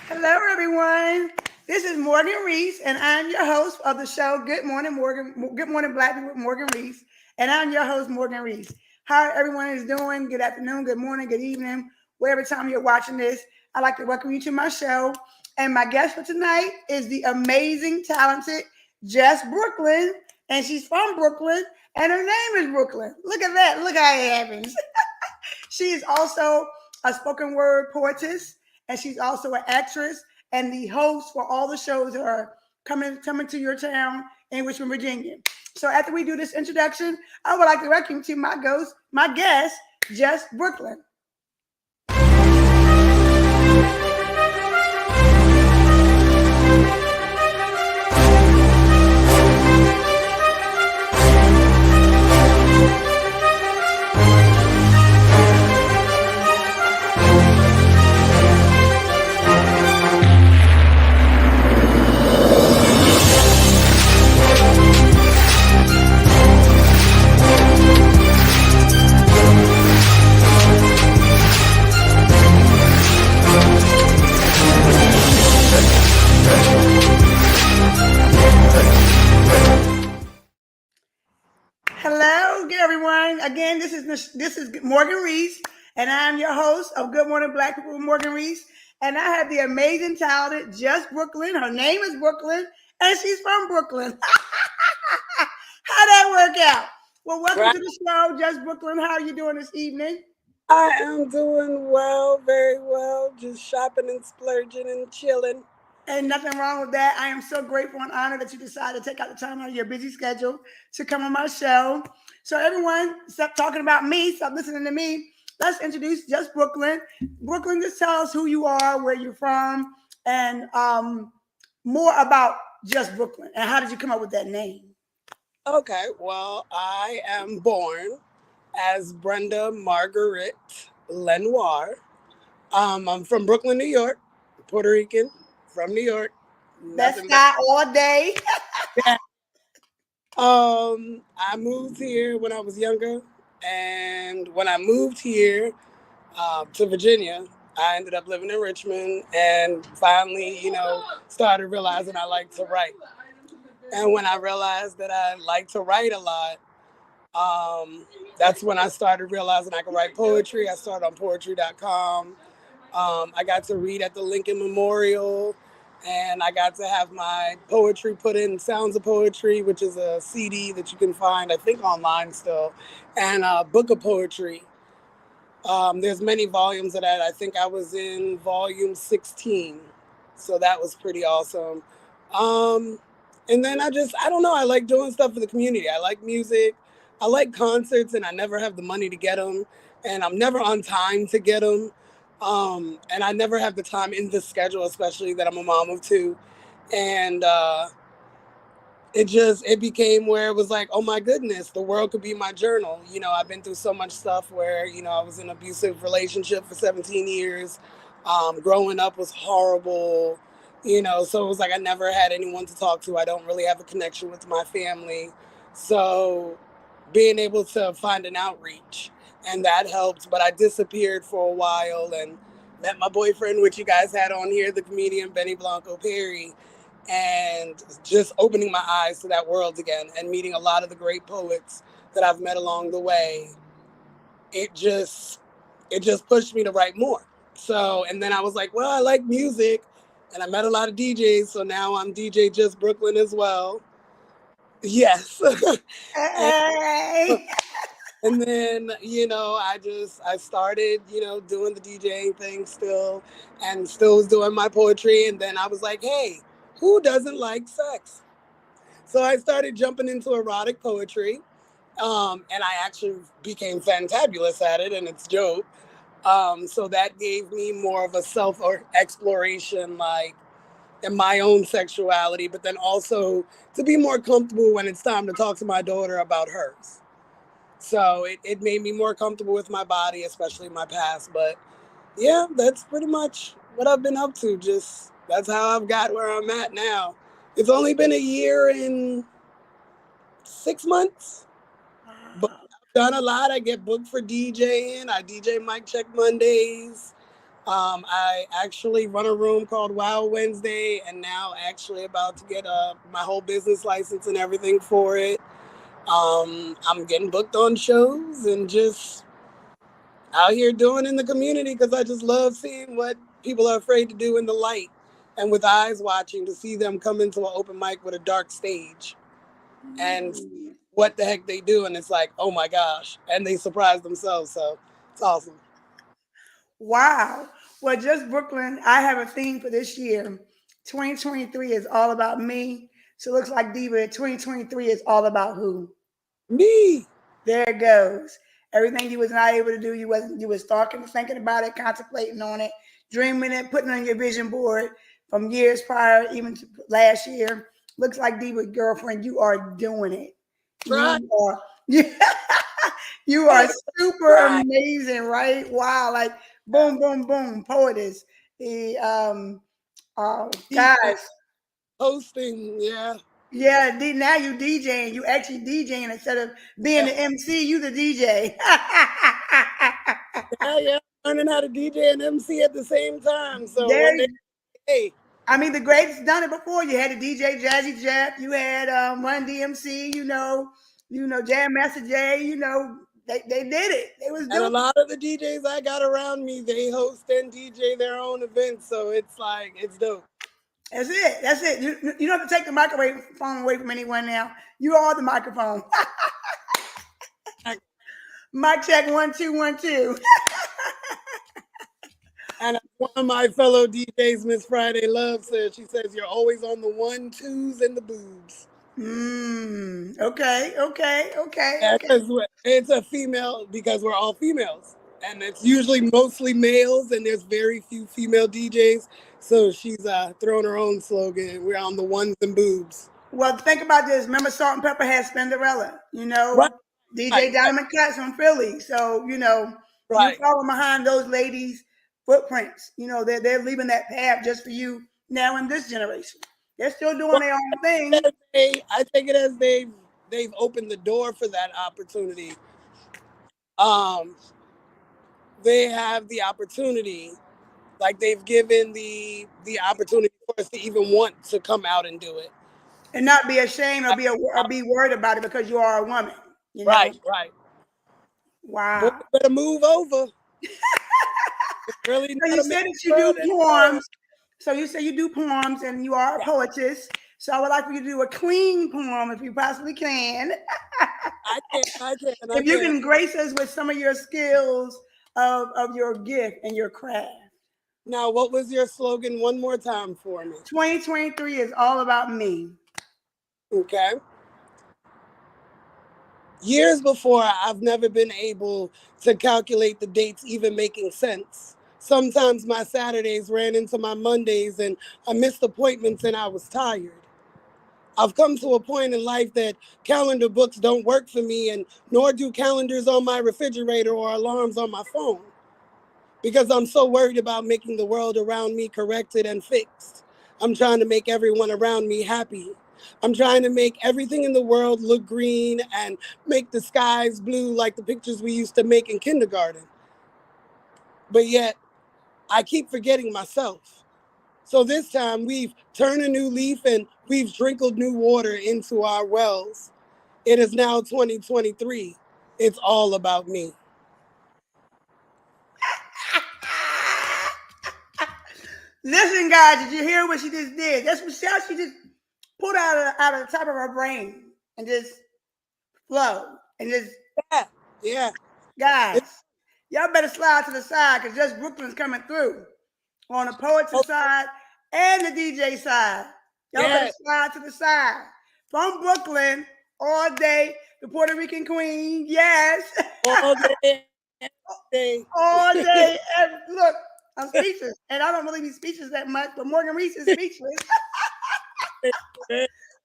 Hello, everyone. This is Morgan Rees, and I'm your host of the show. Good morning, Morgan. Good morning, Black people with Morgan Rees, and I'm your host, Morgan Rees. How everyone is doing? Good afternoon, good morning, good evening, whatever time you're watching this. I'd like to welcome you to my show. And my guest for tonight is the amazing, talented Jess Brooklyn, and she's from Brooklyn, and her name is Brooklyn. Look at that. Look how it happens. She is also a spoken word poetess, and she's also an actress and the host for all the shows that are coming to your town in Richmond, Virginia. So after we do this introduction, I would like to welcome you to my guest, Jess Brooklyn. Hello, good everyone. Again, this is Morgan Rees, and I'm your host of Good Morning Black People with Morgan Rees. And I have the amazing, talented Jess Brooklyn. Her name is Brooklyn, and she's from Brooklyn. How'd that work out? Well, welcome Right. to the show, Jess Brooklyn. How are you doing this evening? I am doing well, very well. Just shopping and splurging and chilling. And nothing wrong with that. I am so grateful and honored that you decided to take out the time out of your busy schedule to come on my show. So, everyone, stop talking about me, stop listening to me. Let's introduce Just Brooklyn. Brooklyn, just tell us who you are, where you're from, and more about Just Brooklyn. And how did you come up with that name? Okay, well, I am born as Brenda Margaret Lenoir. I'm from Brooklyn, New York, Puerto Rican, from New York. That's Nothing not all day. better. I moved here when I was younger, and when I moved here to Virginia, I ended up living in Richmond, and finally, started realizing I like to write. And when I realized that I like to write a lot, that's when I started realizing I could write poetry. I started on poetry.com. I got to read at the Lincoln Memorial, and I got to have my poetry put in Sounds of Poetry, which is a CD that you can find, I think, online still, and a book of poetry. There's many volumes of that. I think I was in volume 16. So that was pretty awesome. Um, and then I don't know, I like doing stuff for the community. I like music. I like concerts, and I never have the money to get them. And I'm never on time to get them. And I never have the time in the schedule, especially that I'm a mom of two. And it became where it was like, oh my goodness, the world could be my journal. I've been through so much stuff where I was in an abusive relationship for 17 years. Growing up was horrible. So it was like I never had anyone to talk to. I don't really have a connection with my family. So being able to find an outreach, and that helped. But I disappeared for a while and met my boyfriend, which you guys had on here, the comedian Benny Blanco Perry, and just opening my eyes to that world again and meeting a lot of the great poets that I've met along the way. It just pushed me to write more. So, and then I was like, well, I like music, and I met a lot of DJs, so now I'm DJ Just Brooklyn as well. Yes. and, Hey. and then, I started, doing the DJing thing still, and still was doing my poetry. And then I was like, hey, who doesn't like sex? So I started jumping into erotic poetry, and I actually became fantabulous at it, and it's dope. So that gave me more of a self or exploration, like in my own sexuality, but then also to be more comfortable when it's time to talk to my daughter about hers. So it made me more comfortable with my body, especially my past. But yeah, that's pretty much what I've been up to. Just that's how I've got where I'm at now. It's only been a year and 6 months, but I've done a lot. I get booked for DJing. I DJ Mic Check Mondays. I actually run a room called Wow Wednesday, and now actually about to get my whole business license and everything for it. I'm getting booked on shows and just out here doing in the community because I just love seeing what people are afraid to do in the light and with eyes watching to see them come into an open mic with a dark stage and what the heck they do. And it's like, oh my gosh. And they surprise themselves. So it's awesome. Wow. Well, just Brooklyn, I have a theme for this year. 2023 is all about me. So it looks like Diva, 2023 is all about who? Me. There it goes. Everything you was not able to do, you was talking, thinking about it, contemplating on it, dreaming it, putting it on your vision board from years prior, even to last year. Looks like Diva girlfriend, you are doing it. Right. You are you are super Right. amazing, right? Wow, like boom, boom, boom, poetess. The DJ, guys, hosting. Yeah. yeah, now you DJing. You actually DJing instead of being Yeah. the MC. You the DJ. Yeah. Yeah. Learning how to DJ and MC at the same time. So There, one day, hey, I mean, the greats done it before. You had the DJ Jazzy Jeff. You had Run DMC. Jam Master Jay. They did it. They was and doing a lot of the DJs I got around me, they host and DJ their own events. So it's like, it's dope. That's it. That's it. You don't have to take the microphone away from anyone now. You are the microphone. Mic check 1 2 1 2. And one of my fellow DJs, Miss Friday Love, says, she says, you're always on the 1 2s and the boobs. Okay. Okay. Okay. Yeah, Okay. because it's a female, because we're all females. And it's usually mostly males, and there's very few female DJs. So she's throwing her own slogan. We're on the ones and boobs. Well, think about this. Remember, Salt and Pepper had Spinderella. Right, right, DJ right, Diamond Cuts from Philly. So you right. follow behind those ladies' footprints. They're leaving that path just for you now in this generation. They're still doing Well, their own thing. I take it as they've opened the door for that opportunity. Um, they have the opportunity, like they've given the opportunity for us to even want to come out and do it. And not be ashamed or be worried about it because you are a woman. You know. Right, right. Boy, Wow. better move over. It's really So not you a said man's that you do world anymore. poems. So you say you do poems and you are a Yeah, poetess. So I would like for you to do a clean poem if you possibly can. I can, I can, I If you can. can grace us with some of your skills of your gift and your craft. Now, what was your slogan one more time for me? 2023 is all about me. Okay. Years before, I've never been able to calculate the dates even making sense. Sometimes my Saturdays ran into my Mondays and I missed appointments and I was tired. I've come to a point in life that calendar books don't work for me, and nor do calendars on my refrigerator or alarms on my phone, because I'm so worried about making the world around me corrected and fixed. I'm trying to make everyone around me happy. I'm trying to make everything in the world look green and make the skies blue like the pictures we used to make in kindergarten. But yet, I keep forgetting myself. So this time, we've turned a new leaf and we've sprinkled new water into our wells. It is now 2023. It's all about me. Listen, guys, did you hear what she just did? That's what she just pulled out of the top of her brain and just flow and just Yeah, yeah. It's guys, y'all better slide to the side because just Brooklyn's coming through on the poetry side and the DJ side. Y'all better yeah, slide to the side. From Brooklyn all day, the Puerto Rican queen, yes. all day, every All day. day. Look, I'm speechless. And I don't really be speechless that much, but Morgan Rees is speechless.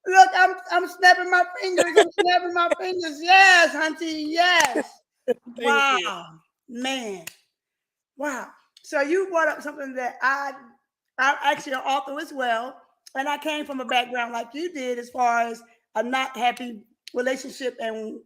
Look, I'm snapping my fingers. I'm snapping my fingers. Yes, Hunty. Yes. Thank you. Wow. Man. Wow. So you brought up something that I'm actually an author as well. And I came from a background like you did as far as a not happy relationship. And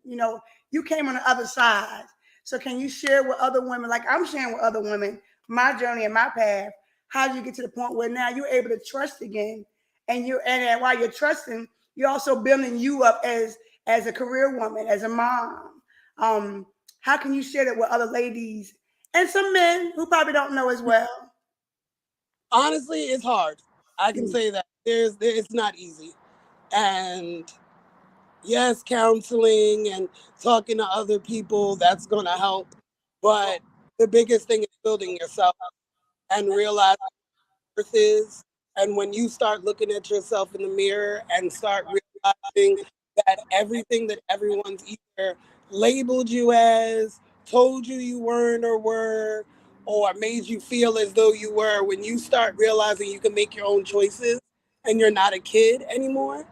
you came on the other side. So can you share with other women, like I'm sharing with other women, my journey and my path, how do you get to the point where now you're able to trust again? And and while you're trusting, you're also building you up as a career woman, as a mom. Um, how can you share that with other ladies and some men who probably don't know as well? Honestly, it's hard. I can Mm. say that it's not easy. And yes, counseling and talking to other people, that's going to help. But the biggest thing is building yourself and realizing worth is. And when you start looking at yourself in the mirror and start realizing that everything that everyone's either labeled you as, told you you weren't or were, or made you feel as though you were, when you start realizing you can make your own choices and you're not a kid anymore,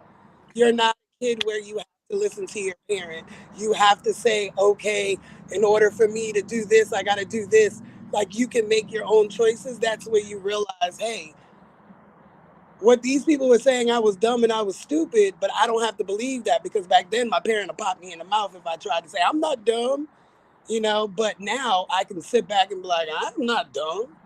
you're not a kid where you have to listen to your parent. You have to say, okay, in order for me to do this, I got to do this. Like you can make your own choices. That's where you realize, hey, what these people were saying, I was dumb and I was stupid, but I don't have to believe that because back then my parent would pop me in the mouth if I tried to say, I'm not dumb, but now I can sit back and be like, I'm not dumb.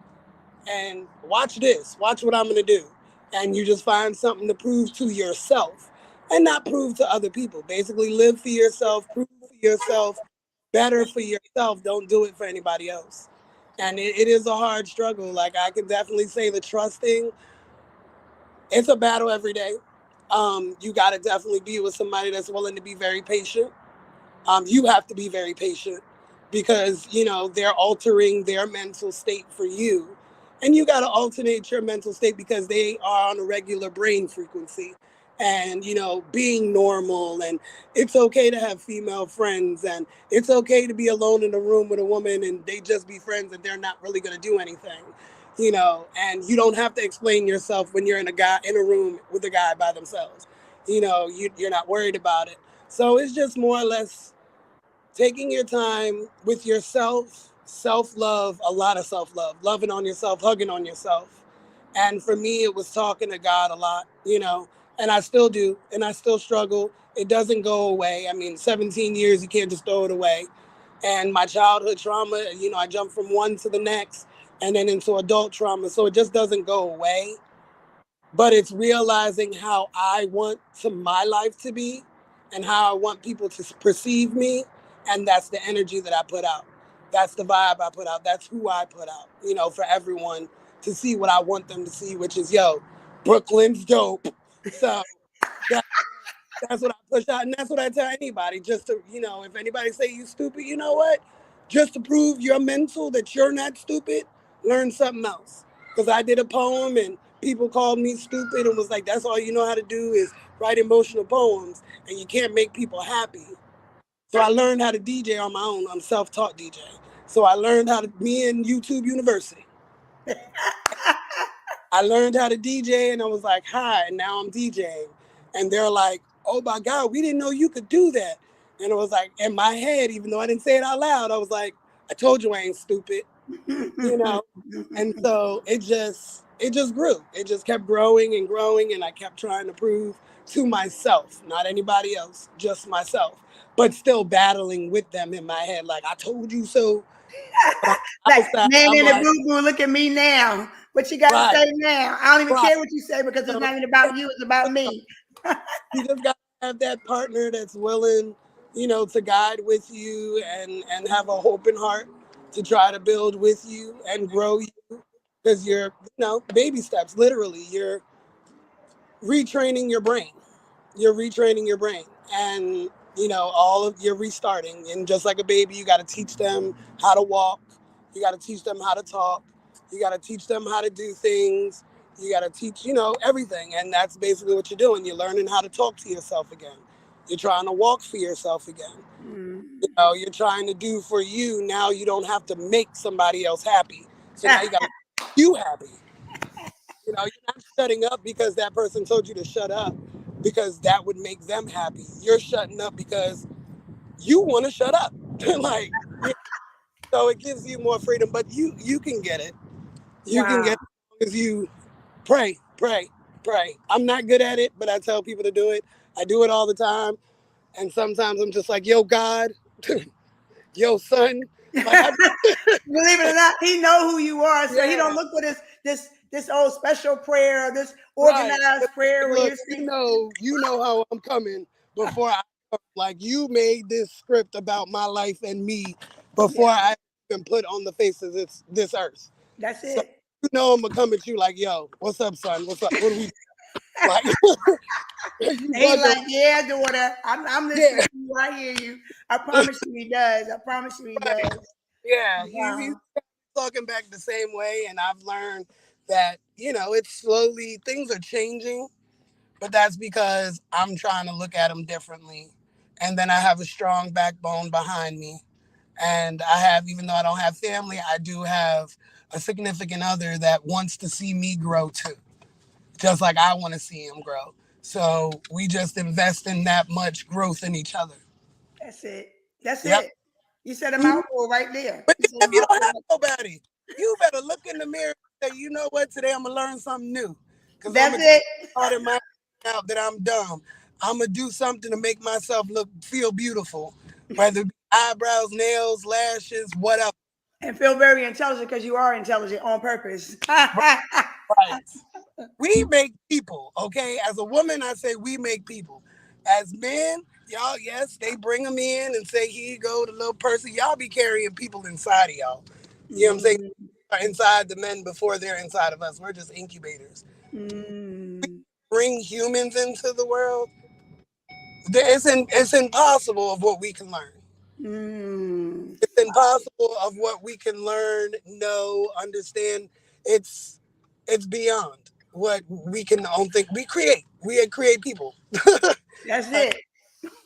And watch this, watch what I'm going to do. And you just find something to prove to yourself and not prove to other people. Basically, live for yourself, prove for yourself, better for yourself. Don't do it for anybody else. And it is a hard struggle. Like I can definitely say the trusting, it's a battle every day. You got to definitely be with somebody that's willing to be very patient. You have to be very patient because they're altering their mental state for you, and you got to alternate your mental state because they are on a regular brain frequency, and being normal, and it's okay to have female friends, and it's okay to be alone in a room with a woman and they just be friends and they're not really going to do anything. And you don't have to explain yourself when you're in a room with a guy by themselves. You're not worried about it. So it's just more or less taking your time with yourself, self love, a lot of self love, loving on yourself, hugging on yourself. And for me, it was talking to God a lot, and I still do, and I still struggle. It doesn't go away. I mean, 17 years, you can't just throw it away. And my childhood trauma, I jumped from one to the next and then into adult trauma. So it just doesn't go away, but it's realizing how I want my life to be and how I want people to perceive me. And that's the energy that I put out. That's the vibe I put out. That's who I put out, for everyone to see what I want them to see, which is, yo, Brooklyn's dope. So that, that's what I push out. And that's what I tell anybody, just to, if anybody say you stupid, you know what? Just to prove your mental that you're not stupid, learn something else. Because I did a poem and people called me stupid and was like, that's all you know how to do is write emotional poems and you can't make people happy. So I learned how to DJ on my own. I'm self-taught DJ. So I learned how to, me and YouTube University. I learned how to DJ and I was like, hi, and now I'm DJing. And they're like, oh my God, we didn't know you could do that. And it was like, in my head, even though I didn't say it out loud, I was like, I told you I ain't stupid, you know? And so it just grew. It just kept growing and growing. And I kept trying to prove to myself, not anybody else, just myself, but still battling with them in my head. Like, I told you so. But on the Like, outside, man I'm in the like, boo boo, look at me now. What you got to right, say now? I don't even right. care what you say because it's So, not even about you, it's about me. you just got to have that partner that's willing, to guide with you and have a open heart to try to build with you and grow you because you're, baby steps. Literally, you're retraining your brain. You're retraining your brain, and all of you're restarting. And just like a baby, you got to teach them how to walk. You got to teach them how to talk. You got to teach them how to do things. You got to teach, everything. And that's basically what you're doing. You're learning how to talk to yourself again. You're trying to walk for yourself again. Mm. You're trying to do for you. Now you don't have to make somebody else happy. So now you got to make you happy. You're not shutting up because that person told you to shut up because that would make them happy. You're shutting up because you want to shut up. like, you so it gives you more freedom, but you can get it. You can Wow. get it as long as you pray, pray, pray. I'm not good at it, but I tell people to do it. I do it all the time. And sometimes I'm just like, yo, God, yo, son. Like I, Believe it or not, he know who you are, so he don't yeah, look for this old special prayer or this right. organized It's prayer like, where look, you're saying, you know how I'm coming before I come. Like you made this script about my life and me before yeah, I even put on the face of this earth. that's So it. you know I'm gonna come at you like, yo, what's up, son? What's up? What are we like? You And he bugging? like, yeah, daughter, I'm listening Yeah, to you. I hear you. I promise you, he does. I promise you, he right. does. Yeah, he's Wow, talking back the same way, and I've learned that it's slowly things are changing, but that's because I'm trying to look at them differently, and then I have a strong backbone behind me, and I have, even though I don't have family, I do have a significant other that wants to see me grow too, just like I want to see him grow. So we just invest in that much growth in each other. that's it. That's Yep. it. You said a Mhm. mouthful right there. But You said a if you don't mouthful. have nobody, you better look in the mirror and say, you know what, today I'm gonna learn something new. Cause I'm That's gonna it. start in my out that I'm dumb. I'm gonna do something to make myself feel beautiful. Whether it be eyebrows, nails, lashes, whatever. And feel very intelligent because you are intelligent on purpose. Right. We make people, okay? As a woman, I say we make people. As men, y'all, yes, they bring them in and say, here you go, the little person. Y'all be carrying people inside of y'all. You know what I'm saying? Mm, Inside the men before they're inside of us. We're just incubators. mm, Bring humans into the world. It's impossible of what we can learn. mm. It's impossible of what we can learn, know, understand. It's beyond what we can own think. We create. We create people. That's Like, it.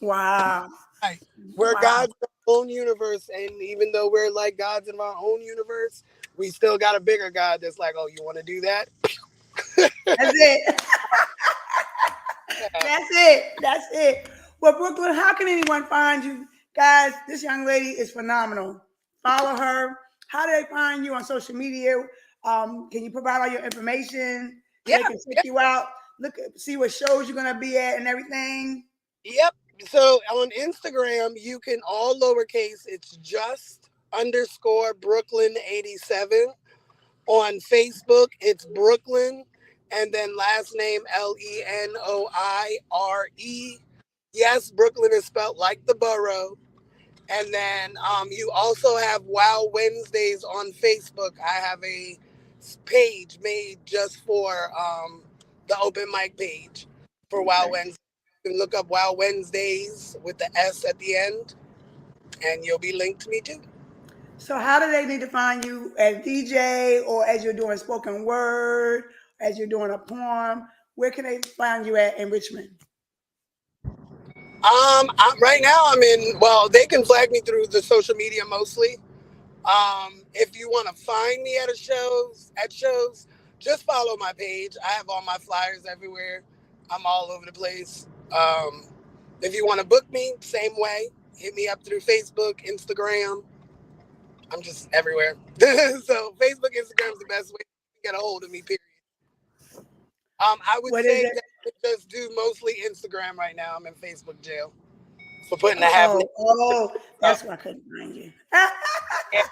Wow. right. We're Wow. gods in our own universe, and even though we're like gods in our own universe, we still got a bigger God that's like, oh, you want to do that? That's it. Yeah. That's it. That's it. Well, Brooklyn, how can anyone find you? Guys, this young lady is phenomenal. Follow her. How do they find you on social media? Can you provide all your information so Yeah. they can check you out? See what shows you're gonna be at and everything. Yep. So on Instagram, you can all lowercase. It's just underscore Brooklyn 87. On Facebook, it's Brooklyn, and then last name Lenoire. Yes, Brooklyn is spelled like the borough. And then you also have Wow Wednesdays on Facebook. I have a page made just for the open mic page for Wow Okay. Wednesdays. You can look up Wow Wednesdays with the S at the end, and you'll be linked to me too. So how do they need to find you as DJ or as you're doing spoken word, as you're doing a poem? Where can they find you at in Richmond? Right now I'm in. Well, they can flag me through the social media mostly. If you want to find me at shows, just follow my page. I have all my flyers everywhere. I'm all over the place. If you want to book me, same way. Hit me up through Facebook, Instagram. I'm just everywhere. So Facebook, Instagram is the best way to get a hold of me. Period. I would What is say it? that I just do mostly Instagram right now. I'm in Facebook jail for putting a half Oh, naked oh, up. that's why I couldn't find you. Yeah,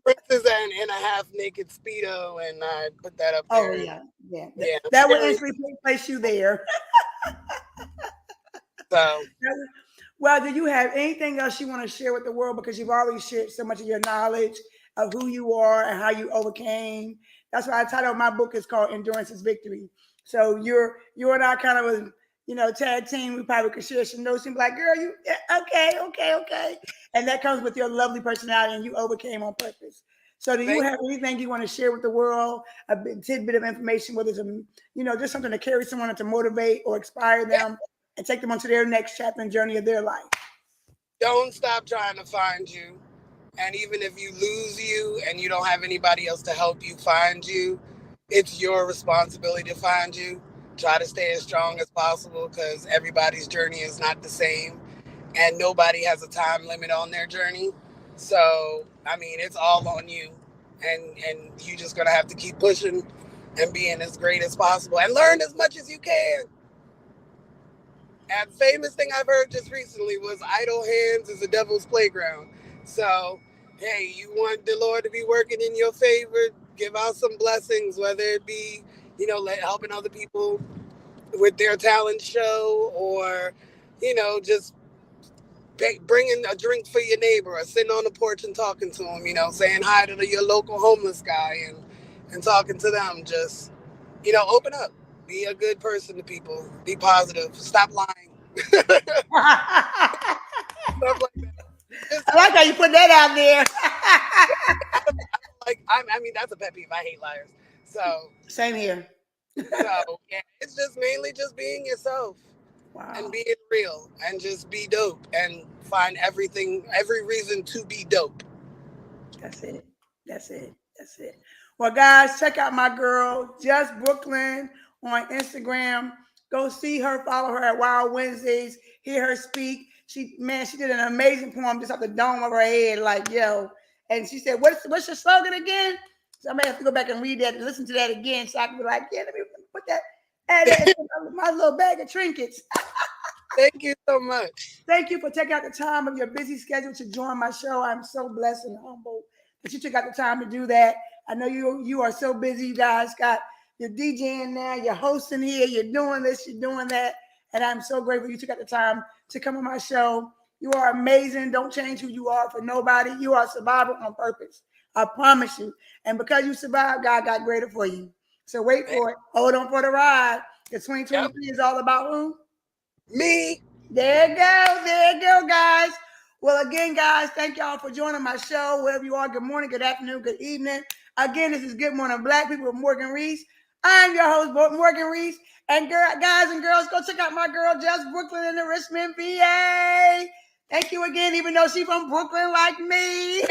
Princess and in a half naked speedo, and I put that up Oh there. And yeah, yeah. yeah, I'm That would serious. instantly place you there. So Well, do you have anything else you want to share with the world? Because you've already shared so much of your knowledge of who you are and how you overcame. That's why I titled my book is called Endurance is Victory. So you and I kind of was, tag team. We probably could share some notes and be like, girl, you yeah, okay, okay, okay. And that comes with your lovely personality and you overcame on purpose. So do you thank have anything you want to share with the world? Tidbit of information, whether it's just something to carry someone to motivate or inspire you. them and take them onto their next chapter and journey of their life. Don't stop trying to find you. And even if you lose you and you don't have anybody else to help you find you, it's your responsibility to find you. Try to stay as strong as possible because everybody's journey is not the same and nobody has a time limit on their journey. So, I mean, it's all on you. And you just gonna have to keep pushing and being as great as possible and learn as much as you can. And famous thing I've heard just recently was idle hands is the devil's playground. So hey, you want the Lord to be working in your favor, give out some blessings, whether it be, helping other people with their talent show, or, just bringing a drink for your neighbor, or sitting on the porch and talking to him, saying hi to your local homeless guy, and talking to them. Just, open up. Be a good person to people. Be positive. Stop lying. I Stuff like that. Just, like how you put that out there. I mean, that's a pet peeve. I hate liars. So, Same here. yeah, it's just mainly just being yourself and Wow. being real and just be dope and find every reason to be dope. That's it. That's it. That's it. Well, guys, check out my girl, Just Brooklyn, on Instagram. Go see her, follow her at Wild Wednesdays, hear her speak. She did an amazing poem just off the dome of her head, like, yo. And she said, what's your slogan again? So I may have to go back and read that and listen to that again so I can be like, yeah, let me put that, add that in my little bag of trinkets. Thank you so much. Thank you for taking out the time of your busy schedule to join my show. I'm so blessed and humbled that you took out the time to do that. I know you are so busy. You guys got your DJing now, you're hosting here, you're doing this, you're doing that. And I'm so grateful you took out the time to come on my show. You are amazing. Don't change who you are for nobody. You are a survivor on purpose. I promise you. And because you survived, God got greater for you. So wait for it. Hold on for the ride. Because Yep. 2023 is all about who? Me. There you go. There you go, guys. Well, again, guys, thank y'all for joining my show. Wherever you are, good morning, good afternoon, good evening. Again, this is Good Morning Black People with Morgan Rees. I'm your host, Morgan Rees. And guys and girls, go check out my girl, Just Brooklyn in the Richmond, PA. Thank you again, even though she's from Brooklyn like me.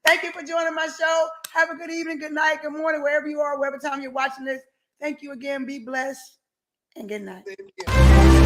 Thank you for joining my show. Have a good evening, good night, good morning, wherever you are, whatever time you're watching this. Thank you again. Be blessed and good night. Thank you.